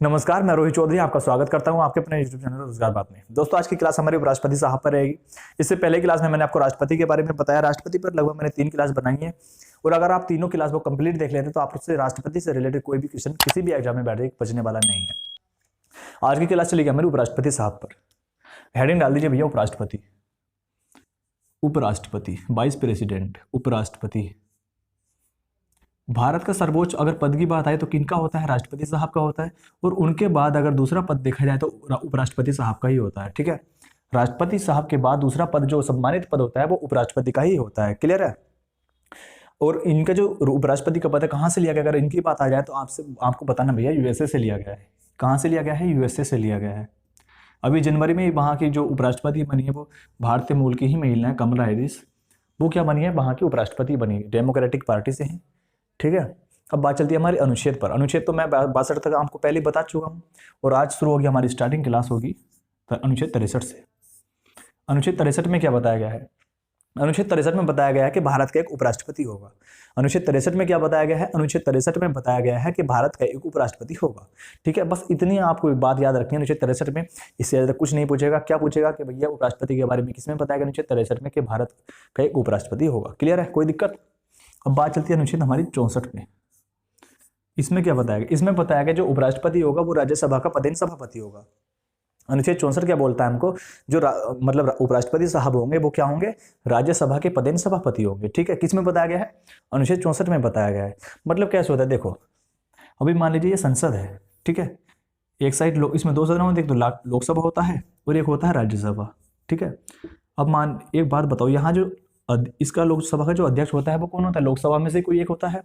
नमस्कार, मैं रोहित चौधरी आपका स्वागत करता हूं आपके अपने YouTube चैनल रोजगार बात में। दोस्तों, आज की क्लास हमारी उपराष्ट्रपति साहब पर रहेगी। इससे पहले क्लास में मैंने आपको राष्ट्रपति के बारे में बताया। राष्ट्रपति पर लगभग मैंने 3 क्लास बनाई है और अगर आप तीनों क्लास को कंप्लीट देख लेते तो आपसे राष्ट्रपति से रिलेटेड कोई भी क्वेश्चन किसी भी एग्जाम में बैठे बचने वाला नहीं है। आज की क्लास चलेगी हमारी उपराष्ट्रपति साहब पर। हेडिंग डाल दीजिए भैया, उपराष्ट्रपति। उपराष्ट्रपति, वाइस प्रेसिडेंट, उपराष्ट्रपति। भारत का सर्वोच्च अगर पद की बात आए तो किनका होता है? राष्ट्रपति साहब का होता है। और उनके बाद अगर दूसरा पद देखा जाए तो उपराष्ट्रपति साहब का ही होता है। ठीक है, राष्ट्रपति साहब के बाद दूसरा पद जो सम्मानित पद होता है वो उपराष्ट्रपति का ही होता है। क्लियर है? और इनका जो उपराष्ट्रपति का पद है कहाँ से लिया गया, अगर इनकी बात आ जाए तो आपको बताना भैया, यूएसए से लिया गया है। कहाँ से लिया गया है? यूएसए से लिया गया है। अभी जनवरी में वहाँ की जो उपराष्ट्रपति बनी है वो भारतीय मूल की ही महिला है, कमला हैरिस। वो क्या बनी है? वहाँ की उपराष्ट्रपति बनी, डेमोक्रेटिक पार्टी से है। ठीक है, अब बात चलती है हमारी अनुच्छेद पर। अनुच्छेद तो मैं 62 तक आपको पहले बता चुका हूँ और आज शुरू होगी हमारी स्टार्टिंग क्लास होगी अनुच्छेद 63 से। अनुच्छेद 63 में क्या बताया गया है? अनुच्छेद 63 में बताया गया है कि भारत का एक उपराष्ट्रपति होगा। अनुच्छेद 63 में क्या बताया गया है? अनुच्छेद 63 में बताया गया है कि भारत का एक उपराष्ट्रपति होगा। ठीक है, बस इतनी आपको एक बात याद रखनी है अनुच्छेद 63 में। इससे ज़्यादा कुछ नहीं पूछेगा। क्या पूछेगा कि भैया उपराष्ट्रपति के बारे में किसमें बताया गया? अनुच्छेद 63 में कि भारत का एक उपराष्ट्रपति होगा। क्लियर है? कोई दिक्कत? अब बात चलती है अनुच्छेद हमारी 64 में। इसमें क्या बताया गया? इसमें बताया गया जो उपराष्ट्रपति होगा वो राज्यसभा का पदेन सभापति होगा। अनुच्छेद 64 क्या बोलता है हमको? जो मतलब उपराष्ट्रपति साहब होंगे वो क्या होंगे? राज्यसभा के पदेन सभापति होंगे। ठीक है, किसमें बताया गया है? अनुच्छेद 64 में बताया गया है। मतलब कैसे होता है? देखो, अभी मान लीजिए ये संसद है। ठीक है, एक साइड इसमें 2 सदन होते हैं, एक तो लोकसभा होता है और एक होता है राज्यसभा। ठीक है, अब एक बात बताओ, यहाँ जो इसका लोकसभा का जो अध्यक्ष होता है वो कौन होता है? लोकसभा में से कोई एक होता है।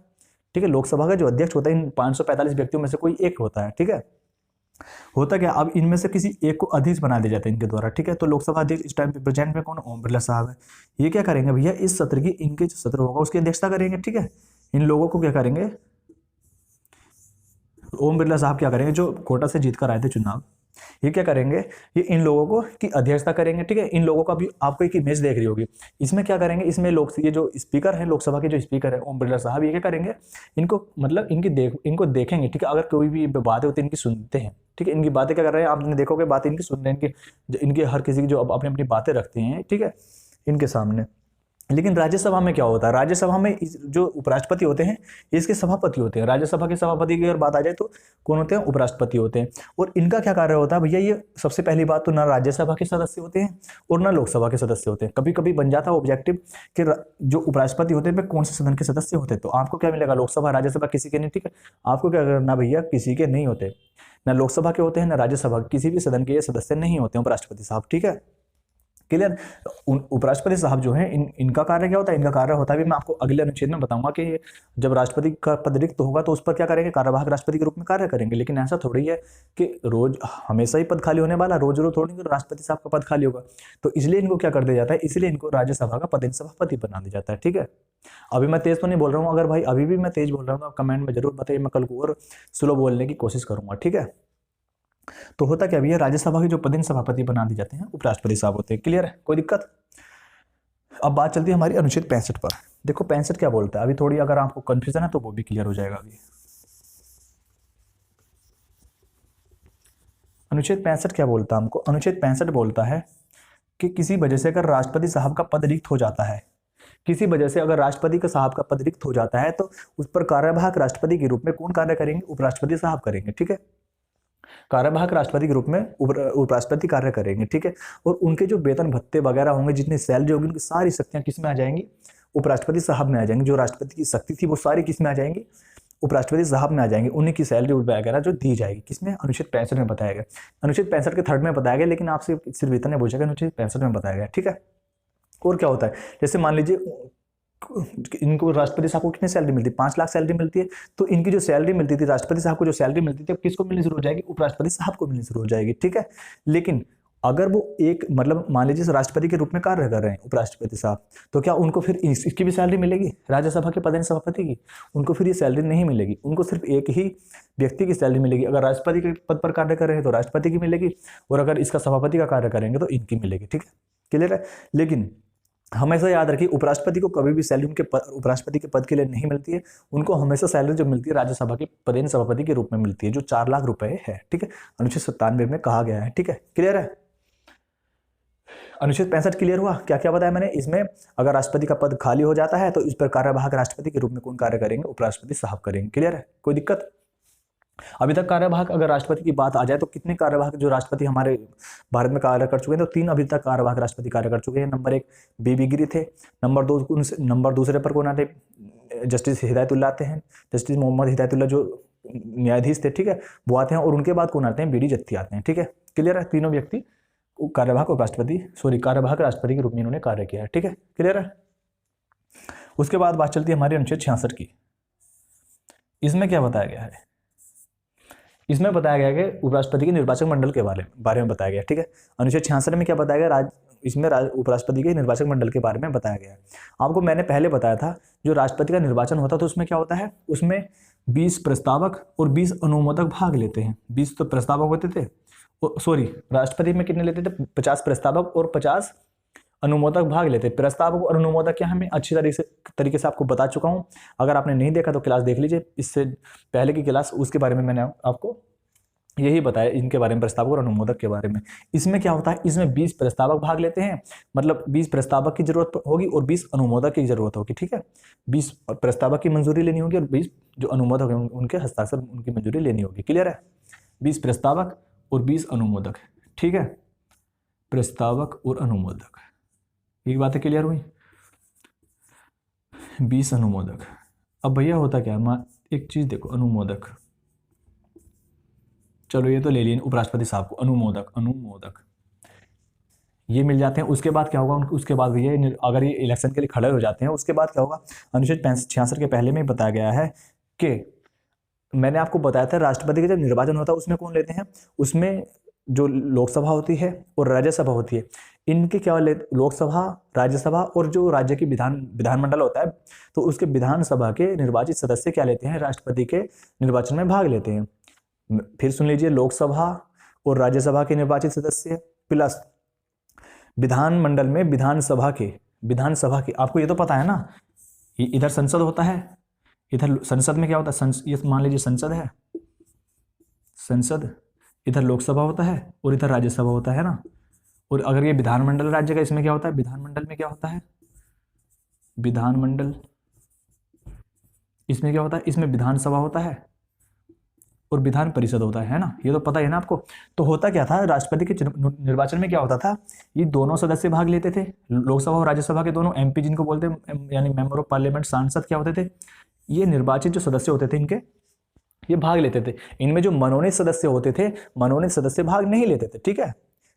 ठीक है, लोकसभा का जो अध्यक्ष होता है इन 545 व्यक्तियों में से कोई एक होता है। ठीक है, होता क्या, अब इनमें से किसी एक को अध्यक्ष बना दिया जाता है इनके द्वारा। ठीक है, तो लोकसभा अध्यक्ष इस टाइम पे प्रेजेंट में कौन? ओम बिरला साहब है। ये क्या करेंगे भैया? इस सत्र की, इनके जो सत्र होगा उसकी अध्यक्षता करेंगे। ठीक है, इन लोगों को क्या करेंगे? ओम बिरला साहब क्या करेंगे, जो कोटा से जीत कर आए थे चुनाव, ये क्या करेंगे? ये इन लोगों को की अध्यक्षता करेंगे। ठीक है, इन लोगों का भी आपको एक इमेज देख रही होगी। इसमें क्या करेंगे? इसमें ये जो स्पीकर है, लोकसभा के जो स्पीकर है ओम बिरला साहब, ये क्या करेंगे? इनको मतलब इनको देखेंगे। ठीक है, अगर कोई भी बातें होती है इनकी सुनते हैं। ठीक है, इनकी बातें क्या कर रहे हैं? आपने देखोगे बातें इनकी सुन रहे हैं, इनके हर किसी की जो अपनी अपनी बातें रखते हैं। ठीक है, इनके सामने। लेकिन राज्यसभा में क्या होता है? राज्यसभा में जो उपराष्ट्रपति होते हैं इसके सभापति होते हैं। राज्यसभा के सभापति की अगर बात आ जाए तो कौन होते हैं? उपराष्ट्रपति होते हैं। और इनका क्या कार्य होता है भैया? ये सबसे पहली बात तो ना राज्यसभा के सदस्य होते हैं और ना लोकसभा के सदस्य होते हैं। कभी कभी बन जाता है ऑब्जेक्टिव कि जो उपराष्ट्रपति होते हैं वे कौन से सदन के सदस्य होते हैं, तो आपको क्या मिलेगा? लोकसभा राज्यसभा किसी के नहीं। ठीक है, आपको क्या करना भैया? किसी के नहीं होते, ना लोकसभा के होते हैं ना राज्यसभा, किसी भी सदन के ये सदस्य नहीं होते हैं उपराष्ट्रपति साहब। ठीक है, क्लियर? उपराष्ट्रपति साहब जो है इनका कार्य क्या होता है? इनका कार्य होता है, भी मैं आपको अगले अनुच्छेद में बताऊंगा कि जब राष्ट्रपति का पद रिक्त होगा तो उस पर क्या करेंगे? कार्यवाहक राष्ट्रपति के रूप में कार्य करेंगे। लेकिन ऐसा थोड़ी है कि रोज हमेशा ही पद खाली होने वाला, रोज रोज थोड़ी राष्ट्रपति साहब का पद खाली होगा। तो इसलिए इनको क्या कर दिया जाता है? इसलिए इनको राज्यसभा का पदेन सभापति बना दिया जाता है। ठीक है, अभी मैं तेज तो नहीं बोल रहा हूँ। अगर भाई अभी भी मैं तेज बोल रहा हूँ तो कमेंट में जरूर बताइए, मैं कल को और स्लो बोलने की कोशिश करूंगा। ठीक है, तो होता क्या भैया? राज्यसभा के जो पदेन सभापति बना दिए जाते हैं उपराष्ट्रपति साहब होते हैं। क्लियर है? कोई दिक्कत? अब बात चलती है हमारी अनुच्छेद 65 पर। देखो 65 क्या बोलता है, अभी थोड़ी अगर आपको कंफ्यूजन है तो वो भी क्लियर हो जाएगा अभी। अनुच्छेद 65 क्या बोलता है हमको? अनुच्छेद 65 बोलता है कि किसी वजह से अगर राष्ट्रपति साहब का पद रिक्त हो जाता है, किसी वजह से अगर राष्ट्रपति का साहब का पद रिक्त हो जाता है तो उस पर कार्यवाहक राष्ट्रपति के रूप में कौन कार्य करेंगे? उपराष्ट्रपति साहब करेंगे। ठीक है, कार्यवाहक राष्ट्रपति के रूप में उपराष्ट्रपति कार्य करेंगे। ठीक है, और उनके जो वेतन भत्ते वगैरह होंगे, जितनी सैलरी होगी, उनकी सारी शक्तियां किस में आ जाएंगी? उपराष्ट्रपति साहब में आ जाएंगी। जो राष्ट्रपति की शक्ति थी वो सारी किस में आ जाएंगी? उपराष्ट्रपति साहब में आ जाएंगे। उन्हीं की सैलरी वगैरह जो दी जाएगी किसमें? अनुच्छेद 65 में बताया गया। अनुच्छेद 65 के थर्ड में बताया गया, लेकिन आपसे सिर्फ इतना पूछेगा अनुच्छेद 65 में बताया गया। ठीक है, और क्या होता है? जैसे मान लीजिए इनको राष्ट्रपति साहब को कितनी सैलरी मिलती है? 5 लाख सैलरी मिलती है। तो इनकी जो सैलरी मिलती थी, राष्ट्रपति साहब को जो सैलरी मिलती थी, अब किसको मिलनी शुरू हो जाएगी? उपराष्ट्रपति साहब को मिलनी शुरू हो जाएगी। ठीक है, लेकिन अगर वो एक मतलब मान लीजिए राष्ट्रपति के रूप में कार्य कर रहे हैं उपराष्ट्रपति साहब, तो क्या उनको फिर इसकी भी सैलरी मिलेगी? राज्यसभा के पदेन सभापति की उनको फिर ये सैलरी नहीं मिलेगी। उनको सिर्फ एक ही व्यक्ति की सैलरी मिलेगी। अगर राष्ट्रपति के पद पर कार्य कर रहे हैं तो राष्ट्रपति की मिलेगी, और अगर इसका सभापति का कार्य करेंगे तो इनकी मिलेगी। ठीक है, क्लियर है? लेकिन हमेशा याद रखिए, उपराष्ट्रपति को कभी भी सैलरी उनके उपराष्ट्रपति के पद के लिए नहीं मिलती है, उनको हमेशा सैलरी जो मिलती है राज्यसभा के पदेन सभापति के रूप में मिलती है, जो 4 लाख रुपए है। ठीक है, अनुच्छेद 97 में कहा गया है। ठीक है, क्लियर है। अनुच्छेद 65 क्लियर हुआ। क्या क्या बताया मैंने इसमें? अगर राष्ट्रपति का पद खाली हो जाता है तो इस पर कार्यवाहक राष्ट्रपति के रूप में कौन कार्य करेंगे? उपराष्ट्रपति साहब करेंगे। क्लियर है, कोई दिक्कत? अभी तक कार्यवाहक अगर राष्ट्रपति की बात आ जाए तो कितने कार्यवाहक जो राष्ट्रपति हमारे भारत में कार्य कर चुके हैं? तो 3 अभी तक कार्यवाहक राष्ट्रपति कार्य कर चुके हैं। नंबर 1 बीबी गिरी थे, नंबर दूसरे पर कौन आते? जस्टिस हिदायतुल्लाह आते हैं, जस्टिस मोहम्मद हिदायतुल्लाह जो न्यायाधीश थे। ठीक है, वो आते हैं। और उनके बाद कौन आते हैं? बीडी जत्ती आते हैं। ठीक है, क्लियर है। तीनों व्यक्ति कार्यवाहक कार्यवाहक राष्ट्रपति के रूप में इन्होंने कार्य किया है। ठीक है, क्लियर है। उसके बाद बात चलती है हमारी अनुच्छेद 66 की। इसमें क्या बताया गया है? इसमें बताया गया कि उपराष्ट्रपति के निर्वाचक मंडल के बारे में बताया गया। ठीक है, अनुच्छेद 66 में क्या बताया गया? इसमें उपराष्ट्रपति के निर्वाचक मंडल के बारे में बताया गया है। आपको मैंने पहले बताया था, जो राष्ट्रपति का निर्वाचन होता है तो उसमें क्या होता है? उसमें 20 प्रस्तावक और 20 अनुमोदक भाग लेते हैं। 20 तो प्रस्तावक होते थे, सॉरी, राष्ट्रपति में कितने लेते थे? 50 प्रस्तावक और 50 अनुमोदक भाग लेते। प्रस्तावक और अनुमोदक क्या हमें अच्छी तरीके से आपको बता चुका हूं। अगर आपने नहीं देखा तो क्लास देख लीजिए, इससे पहले की क्लास, उसके बारे में मैंने आपको यही बताया, इनके बारे में, प्रस्तावक और अनुमोदक के बारे में। इसमें क्या होता है? इसमें 20 प्रस्तावक भाग लेते हैं, मतलब 20 प्रस्तावक की जरूरत होगी और 20 अनुमोदक की जरूरत होगी। ठीक है, 20 प्रस्तावक की मंजूरी लेनी होगी और 20 जो अनुमोदक हैं उनके हस्ताक्षर, उनकी मंजूरी लेनी होगी। क्लियर है? 20 प्रस्तावक और 20 अनुमोदक। ठीक है, प्रस्तावक और अनुमोदक, ये बातें क्लियर हुई? 20 अनुमोदक। अब भैया होता क्या, एक चीज देखो, अनुमोदक, चलो ये तो ले लिए उपराष्ट्रपति साहब को, अनुमोदक ये मिल जाते हैं। उसके बाद क्या होगा? उसके बाद भैया अगर ये इलेक्शन के लिए खड़े हो जाते हैं, उसके बाद क्या होगा? अनुच्छेद 66 के पहले में ही बताया गया है कि मैंने आपको बताया था, राष्ट्रपति का जब निर्वाचन होता है उसमें कौन लेते हैं? उसमें जो लोकसभा होती है और राज्यसभा होती है, इनके क्या लेते? लोकसभा, राज्यसभा और जो राज्य की विधानमंडल होता है, तो उसके विधानसभा के निर्वाचित सदस्य क्या लेते हैं? राष्ट्रपति के निर्वाचन में भाग लेते हैं। फिर सुन लीजिए, लोकसभा और राज्यसभा के निर्वाचित सदस्य प्लस विधानमंडल में विधानसभा के, आपको ये तो पता है ना, इधर संसद होता है, इधर संसद में क्या होता है? ये मान लीजिए संसद है, संसद, इधर लोकसभा होता है और इधर राज्यसभा होता है ना। और अगर ये विधानमंडल राज्य का, इसमें क्या होता है? विधानमंडल में क्या होता है? विधानमंडल, इसमें क्या होता है? इसमें विधानसभा होता है और विधान परिषद होता है ना। ये तो पता है ना आपको। तो होता क्या था? राष्ट्रपति के निर्वाचन में क्या होता था? ये दोनों सदस्य भाग लेते थे, लोकसभा और राज्यसभा के दोनों, एमपी जिनको बोलते हैं, यानी मेंबर ऑफ पार्लियामेंट, सांसद क्या होते थे? ये निर्वाचित जो सदस्य होते थे इनके, ये भाग लेते थे। इनमें जो मनोनीत सदस्य होते थे, मनोनीत सदस्य भाग नहीं लेते थे। ठीक है,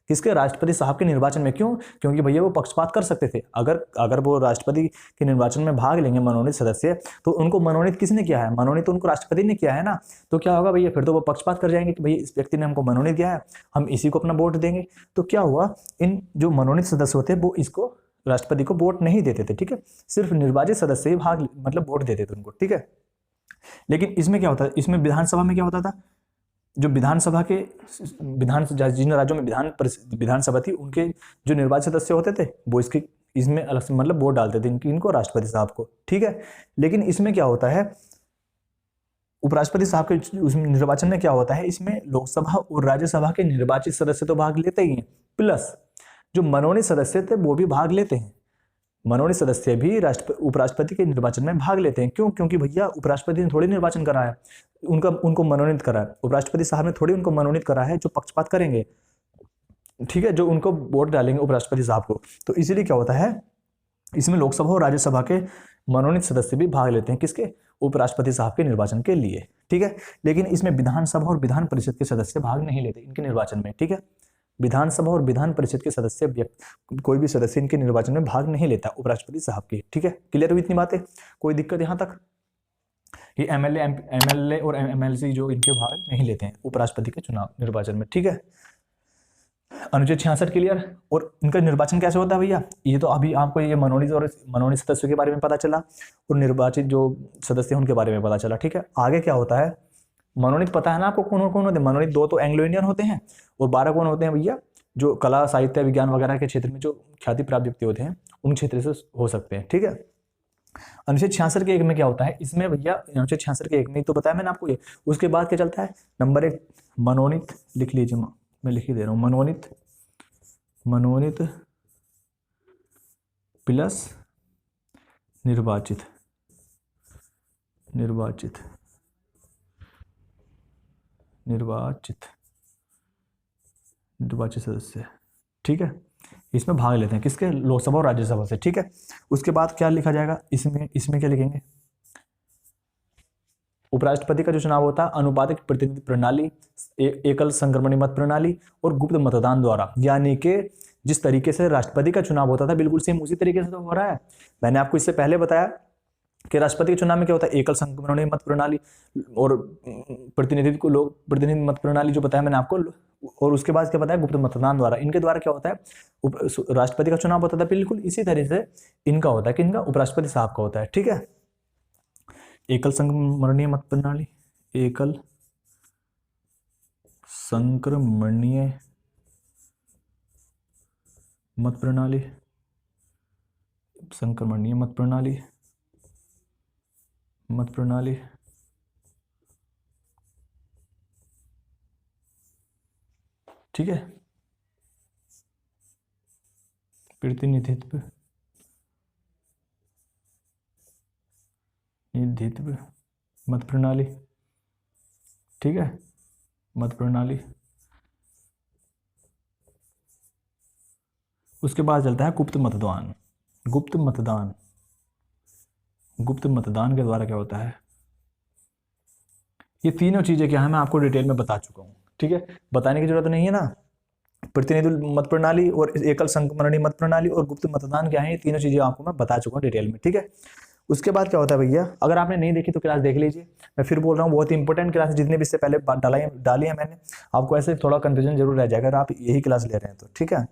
किसके? राष्ट्रपति साहब के निर्वाचन में। क्यों? क्योंकि भैया वो पक्षपात कर सकते थे। अगर वो राष्ट्रपति के निर्वाचन में भाग लेंगे मनोनीत सदस्य, तो उनको मनोनीत किसने किया है? मनोनीत तो उनको राष्ट्रपति ने किया है ना। तो क्या होगा भैया? फिर तो वो पक्षपात कर जाएंगे कि भैया इस व्यक्ति ने हमको मनोनीत किया है, हम इसी को अपना वोट देंगे। तो क्या हुआ? इन जो मनोनीत सदस्य होते वो इसको, राष्ट्रपति को वोट नहीं देते थे। ठीक है, सिर्फ निर्वाचित सदस्य ही भाग, मतलब वोट देते थे उनको। ठीक है, लेकिन इसमें क्या होता है? इसमें विधानसभा में क्या होता था? जो विधानसभा के जिन राज्यों में विधानसभा थी, उनके जो निर्वाचित सदस्य होते थे वो इसमें अलग से, मतलब वोट डालते थे इनको, राष्ट्रपति साहब को। ठीक है, लेकिन इसमें क्या होता है? उपराष्ट्रपति साहब के उसमें निर्वाचन में क्या होता है? इसमें लोकसभा और राज्यसभा के निर्वाचित सदस्य तो भाग लेते ही हैं, प्लस जो मनोनीत सदस्य थे वो भी भाग लेते हैं। मनोनीत सदस्य भी उपराष्ट्रपति के निर्वाचन में भाग लेते हैं। क्यों? क्योंकि भैया उपराष्ट्रपति ने थोड़ी निर्वाचन करा है, उनको मनोनीत करा है। उपराष्ट्रपति साहब ने थोड़ी उनको मनोनीत करा है जो पक्षपात करेंगे। ठीक है, जो उनको वोट डालेंगे उपराष्ट्रपति साहब को। तो इसीलिए क्या होता है? इसमें लोकसभा और राज्यसभा के मनोनीत सदस्य भी भाग लेते हैं। किसके? उपराष्ट्रपति साहब के निर्वाचन के लिए। ठीक है, लेकिन इसमें विधानसभा और विधान परिषद के सदस्य भाग नहीं लेते इनके निर्वाचन में। ठीक है, विधानसभा और विधान परिषद के सदस्य, कोई भी सदस्य इनके निर्वाचन में भाग नहीं लेता उपराष्ट्रपति साहब के। ठीक है, क्लियर हुई इतनी बातें? कोई दिक्कत यहां तक? ये एमएलए और एमएलसी जो इनके भाग नहीं लेते हैं उपराष्ट्रपति के चुनाव निर्वाचन में। ठीक है, अनुच्छेद 66 क्लियर। और इनका निर्वाचन कैसे होता है भैया? ये तो अभी आपको ये मनोनीत सदस्यों के बारे में पता चला और निर्वाचित जो सदस्य हैं उनके बारे में पता चला। ठीक है, आगे क्या होता है? मनोनीत पता है ना आपको कौन कौन होते हैं? मनोनीत 2 तो एंग्लो इंडियन होते हैं और 12 कौन होते हैं भैया? जो कला, साहित्य, विज्ञान वगैरह के क्षेत्र में जो ख्याति प्राप्त व्यक्ति होते हैं उन क्षेत्र से हो सकते हैं, ठीक है। अनुच्छेद 66 के 1 में क्या होता है, इसमें भैया अनुच्छेद 66 के 1 में तो बताया मैंने आपको ये। उसके बाद क्या चलता है, नंबर 1 मनोनीत, लिख लीजिए, मैं लिख ही दे रहा हूँ, मनोनीत प्लस निर्वाचित सदस्य, ठीक है। इसमें भाग लेते हैं किसके, लोकसभा और राज्यसभा से, ठीक है। उसके बाद क्या लिखा जाएगा इसमें क्या लिखेंगे, उपराष्ट्रपति का जो चुनाव होता है अनुपातिक प्रतिनिधि प्रणाली, एकल संक्रमणी मत प्रणाली और गुप्त मतदान द्वारा, यानी कि जिस तरीके से राष्ट्रपति का चुनाव होता था बिल्कुल सेम उसी तरीके से तो हो रहा है। मैंने आपको इससे पहले बताया कि राष्ट्रपति के चुनाव में क्या होता है, एकल संक्रमणी मत प्रणाली और प्रतिनिधि मत प्रणाली जो बताया मैंने आपको, और उसके बाद क्या बताया, गुप्त मतदान द्वारा। इनके द्वारा क्या होता है, राष्ट्रपति का चुनाव होता था बिल्कुल इसी तरह से इनका होता है, कि इनका उपराष्ट्रपति साहब का होता है, ठीक है। एकल संक्रमणीय मत प्रणाली, एकल संक्रमणीय मत प्रणाली, ठीक है। प्रतिनिधित्व मत प्रणाली, ठीक है, मत प्रणाली। उसके बाद चलता है गुप्त मतदान। गुप्त मतदान के द्वारा क्या होता है, ये तीनों चीजें क्या है मैं आपको डिटेल में बता चुका हूं, ठीक है, बताने की जरूरत नहीं है ना। प्रतिनिधि मत प्रणाली और एकल संक्रमणीय मत प्रणाली और गुप्त मतदान क्या है, ये तीनों चीजें आपको मैं बता चुका हूँ डिटेल में, ठीक है। उसके बाद क्या होता है भैया, अगर आपने नहीं देखी तो क्लास देख लीजिए, मैं फिर बोल रहा हूँ बहुत इंपॉर्टेंट क्लास, जितने भी इससे पहले डाली है मैंने, आपको ऐसे थोड़ा कंफ्यूजन जरूर रह जाएगा अगर आप यही क्लास ले रहे हैं तो, ठीक है।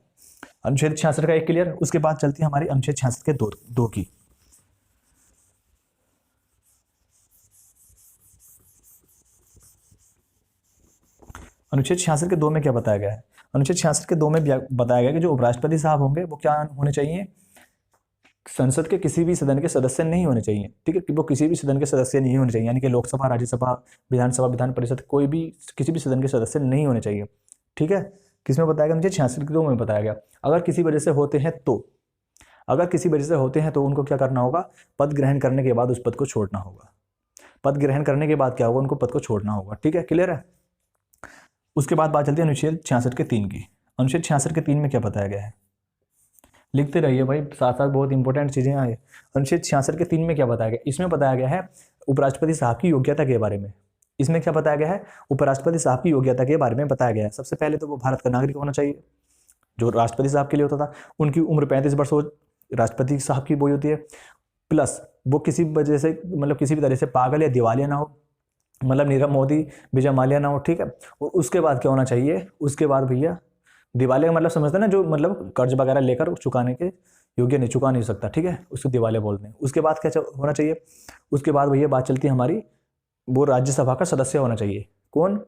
अनुच्छेद 66 का 1 क्लियर। उसके बाद चलती है हमारी अनुच्छेद 66 के दो की। अनुच्छेद 66 के 2 में क्या बताया गया है, अनुच्छेद 66 के 2 में बताया गया कि जो उपराष्ट्रपति साहब होंगे वो क्या होने चाहिए, संसद के किसी भी सदन के सदस्य नहीं होने चाहिए, ठीक है, कि वो किसी भी सदन के सदस्य नहीं होने चाहिए, यानी कि लोकसभा, राज्यसभा, विधानसभा, विधान परिषद, कोई भी किसी भी सदन के सदस्य नहीं होने चाहिए, ठीक है। किसमें बताया गया, मुझे 66 के 2 में बताया गया। अगर किसी वजह से होते हैं तो उनको क्या करना होगा, पद ग्रहण करने के बाद उस पद को छोड़ना होगा। पद ग्रहण करने के बाद क्या होगा, उनको पद को छोड़ना होगा, ठीक है, क्लियर है। उसके बाद बात चलती है अनुच्छेद 66 के 3 की। अनुच्छेद 66 के 3 में क्या बताया गया है, लिखते रहिए भाई, साथ साथ बहुत इंपॉर्टेंट चीजें आए। अनुच्छेद 66 के 3 में क्या बताया गया, इसमें बताया गया है उपराष्ट्रपति साहब की योग्यता के बारे में। इसमें क्या बताया गया है, उपराष्ट्रपति साहब की योग्यता के बारे में बताया गया है। सबसे पहले तो वो भारत का नागरिक होना चाहिए, जो राष्ट्रपति साहब के लिए होता था। उनकी उम्र 35 वर्ष हो, राष्ट्रपति साहब की वो होती है, प्लस वो किसी वजह से मतलब किसी भी तरह से पागल या दिवालिया ना हो, मतलब नीरव मोदी, विजय माल्या ना हो, ठीक है। और उसके बाद क्या होना चाहिए, उसके बाद भैया दिवालिया मतलब समझते हैं ना, जो मतलब कर्ज वगैरह लेकर चुकाने के योग्य नहीं, चुका नहीं सकता, ठीक है, उसको दिवालिया बोलते हैं। उसके बाद क्या होना चाहिए, उसके बाद भैया बात चलती है हमारी, वो राज्यसभा का सदस्य होना चाहिए। कौन,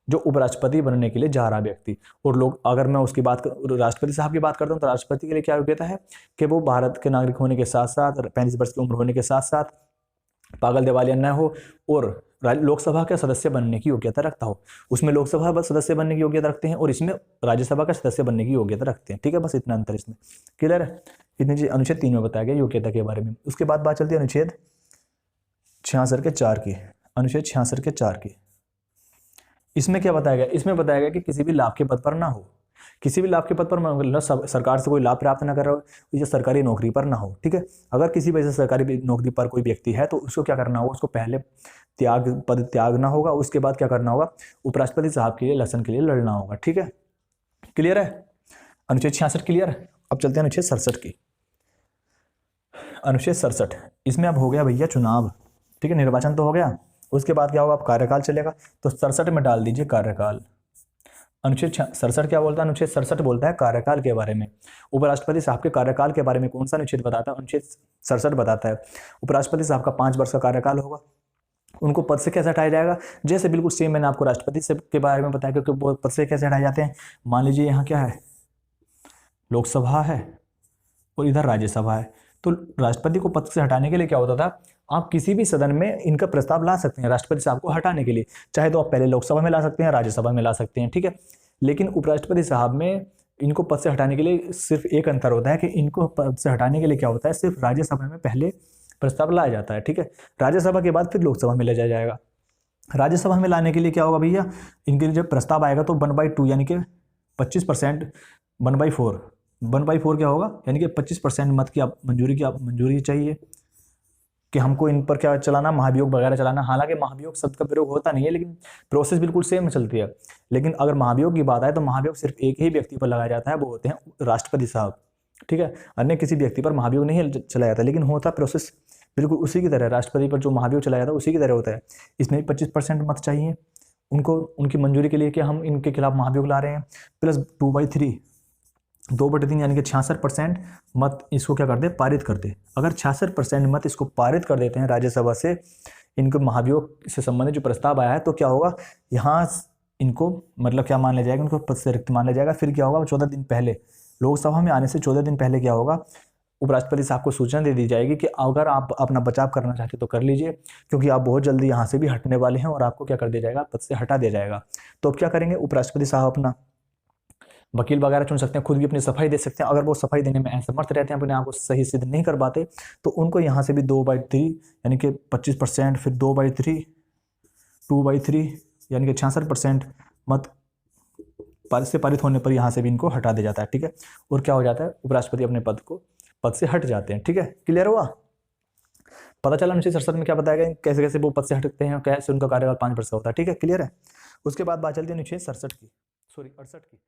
जो उपराष्ट्रपति बनने के लिए जा रहा व्यक्ति। और लोग, अगर मैं उसकी बात राष्ट्रपति साहब की बात करता हूँ तो राष्ट्रपति के लिए क्या योग्यता है कि वो भारत के नागरिक होने के साथ साथ 35 वर्ष की उम्र होने के साथ साथ पागल दिवालिया न हो और लोकसभा के सदस्य बनने की योग्यता रखता हो। उसमें लोकसभा सदस्य बनने की योग्यता रखते हैं और इसमें राज्यसभा का सदस्य बनने की योग्यता रखते हैं, ठीक है, बस इतना अंतर इसमें, क्लियर है। इतनी चीज अनुच्छेद 3 में बताया गया योग्यता के बारे में। उसके बाद बात चलती है अनुच्छेद 66 के 4 की। अनुच्छेद 66 के 4 की, इसमें क्या बताया गया, इसमें बताया गया कि किसी भी लाभ के पद पर ना हो, किसी भी लाभ के पद पर मतलब सरकार से कोई लाभ प्राप्त ना कर रहा हो, या सरकारी नौकरी पर ना हो, ठीक है। अगर किसी वजह से सरकारी नौकरी पर कोई व्यक्ति है तो उसको क्या करना होगा, उसको पहले पद त्यागना होगा, उसके बाद क्या करना होगा, उपराष्ट्रपति साहब के लिए इलेक्शन के लिए लड़ना होगा, ठीक है, क्लियर है। अनुच्छेद 66 क्लियर। अब चलते हैं अनुच्छेद 67 की। अनुच्छेद 67, इसमें अब हो गया भैया चुनाव, ठीक है, निर्वाचन तो हो गया। उसके बाद क्या होगा, अब कार्यकाल चलेगा, तो 67 में डाल दीजिए कार्यकाल। अनुच्छेद 67 क्या बोलता है, अनुच्छेद 67 बोलता है कार्यकाल के बारे में। उपराष्ट्रपति साहब के कार्यकाल के बारे में कौन सा अनुच्छेद बताता है, अनुच्छेद 67 बताता है। उपराष्ट्रपति साहब का 5 वर्ष का कार्यकाल होगा, उनको पद से कैसे हटाया जाएगा, जैसे बिल्कुल सेम मैंने आपको राष्ट्रपति से के बारे में बताया, क्योंकि वो पद से कैसे हटाए जाते हैं। मान लीजिए यहाँ क्या है, लोकसभा है, और इधर राज्यसभा है। तो राष्ट्रपति को पद से हटाने के लिए क्या होता था, आप किसी भी सदन में इनका प्रस्ताव ला सकते हैं राष्ट्रपति साहब को हटाने के लिए, चाहे तो आप पहले लोकसभा में ला सकते हैं, राज्यसभा में ला सकते हैं, ठीक है। लेकिन उपराष्ट्रपति साहब में इनको पद से हटाने के लिए सिर्फ एक अंतर होता है कि इनको पद से हटाने के लिए क्या होता है, सिर्फ राज्यसभा में पहले प्रस्ताव लाया जाता है, ठीक है। राज्यसभा के बाद फिर लोकसभा में ले जाया जाएगा। राज्यसभा में लाने के लिए क्या होगा भैया, इनके जब प्रस्ताव आएगा तो 1/2 यानी कि 25%, 1/4 क्या होगा, यानी कि 25% मत की मंजूरी चाहिए कि हमको इन पर क्या चलाना, महाभियोग वगैरह चलाना। हालांकि महाभियोग शब्द का प्रयोग होता नहीं है, लेकिन प्रोसेस बिल्कुल सेम चलती है। लेकिन अगर महाभियोग की बात आए तो महाभियोग सिर्फ एक ही व्यक्ति पर लगाया जाता है, वो होते हैं राष्ट्रपति साहब, ठीक है। अन्य किसी व्यक्ति पर महाभियोग नहीं चलाया जाता, लेकिन होता प्रोसेस बिल्कुल उसी की तरह, राष्ट्रपति पर जो महाभियोग चलाया जाता है उसी की तरह होता है। इसमें 25% मत चाहिए उनको, उनकी मंजूरी के लिए कि हम इनके खिलाफ महाभियोग ला रहे हैं, प्लस 2/3 यानी कि 66% मत इसको क्या कर दे, पारित कर दे। अगर 66% मत इसको पारित कर देते हैं राज्यसभा से, इनको महाभियोग से संबंधित जो प्रस्ताव आया है, तो क्या होगा, यहाँ इनको मतलब क्या मान लिया जाएगा, उनको पद से रिक्त मान लिया जाएगा। फिर क्या होगा, 14 दिन पहले, लोकसभा में आने से 14 दिन पहले क्या होगा, उपराष्ट्रपति साहब को सूचना दे दी जाएगी कि अगर आप अपना बचाव करना चाहते तो कर लीजिए, क्योंकि आप बहुत जल्दी यहाँ से भी हटने वाले हैं और आपको क्या कर दिया जाएगा, पद से हटा दिया जाएगा। तो अब क्या करेंगे, उपराष्ट्रपति साहब अपना वकील वगैरह चुन सकते हैं, खुद भी अपनी सफाई दे सकते हैं। अगर वो सफाई देने में असमर्थ रहते हैं, अपने आप को सही सिद्ध नहीं कर पाते, तो उनको यहाँ से भी 2/3 यानी कि 25%, फिर 2/3 यानी कि 66% मत से पारित होने पर यहाँ से भी इनको हटा दिया जाता है, ठीक है। और क्या हो जाता है, उपराष्ट्रपति अपने पद से हट जाते हैं, ठीक है। क्लियर हुआ, पता चला अनुच्छेद 67 में क्या बताया गया, कैसे कैसे वो पद से हटते हैं, कैसे उनका कार्यकाल 5 वर्ष का होता है, ठीक है। क्लियर है। उसके बाद बात चलती है अनुच्छेद 67 की, सॉरी 68 की।